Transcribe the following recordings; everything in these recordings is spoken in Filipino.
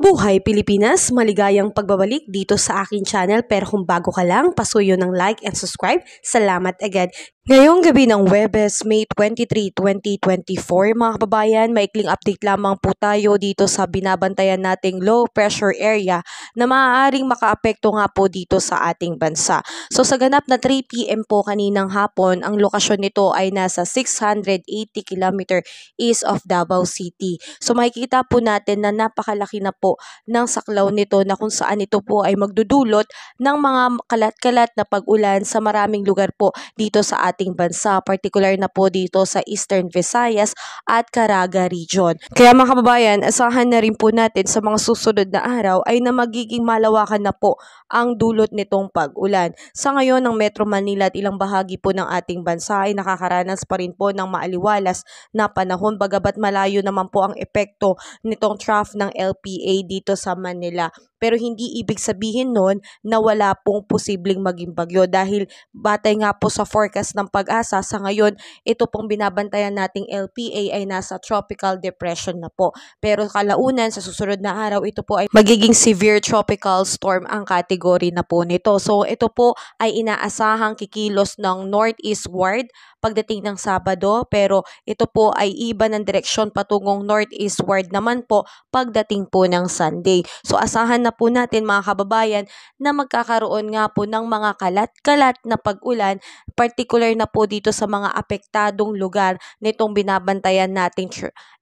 Mabuhay Pilipinas! Maligayang pagbabalik dito sa akin channel, pero kung bago ka lang, pasuyo ng like and subscribe. Salamat agad! Ngayong gabi ng Huwebes, May 23, 2024, mga kababayan, maikling update lamang po tayo dito sa binabantayan nating low pressure area na maaaring makaapekto nga po dito sa ating bansa. So sa ganap na 3 PM po kaninang hapon, ang lokasyon nito ay nasa 680 km east of Davao City. So makikita po natin na napakalaki na po ng saklaw nito na kung saan ito po ay magdudulot ng mga kalat-kalat na pag-ulan sa maraming lugar po dito sa ating bansa, particular na po dito sa Eastern Visayas at Caraga region. Kaya mga kababayan, asahan na rin po natin sa mga susunod na araw ay na magiging malawakan na po ang dulot nitong pag-ulan. Sa ngayon, ng Metro Manila at ilang bahagi po ng ating bansa ay nakakaranas pa rin po ng maaliwalas na panahon, bagabat malayo naman po ang epekto nitong trough ng LPA dito sa Manila. Pero hindi ibig sabihin nun na wala pong posibleng maging bagyo, dahil batay nga po sa forecast ng Pag-asa, sa ngayon ito pong binabantayan nating LPA ay nasa tropical depression na po. Pero kalaunan sa susunod na araw, ito po ay magiging severe tropical storm ang category na po nito. So ito po ay inaasahang kikilos ng northeastward pagdating ng Sabado, pero ito po ay iba ng direksyon patungong northeastward naman po pagdating po ng Sunday. So asahan na po natin mga kababayan na magkakaroon nga po ng mga kalat-kalat na pag-ulan, particular na po dito sa mga apektadong lugar nitong binabantayan nating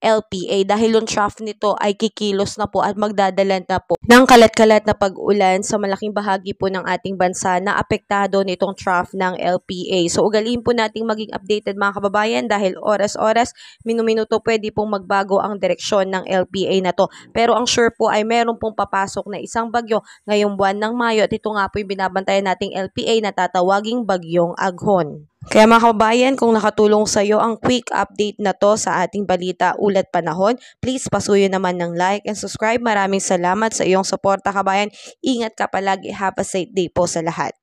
LPA, dahil yung trough nito ay kikilos na po at magdadala na po ng kalat-kalat na pag-ulan sa malaking bahagi po ng ating bansa na apektado nitong trough ng LPA. So ugaliin po nating maging updated mga kababayan, dahil oras-oras, minuminuto pwede pong magbago ang direksyon ng LPA na to. Pero ang sure po ay meron pong papasok na isang bagyo ngayong buwan ng Mayo, at ito nga po yung binabantayan nating LPA na tatawaging Bagyong Aghon. Kaya mga kababayan, kung nakatulong sa iyo ang quick update na to sa ating balita ulat panahon, please pasuyo naman ng like and subscribe. Maraming salamat sa iyong suporta kabayan. Ingat ka palagi. Have a safe day po sa lahat.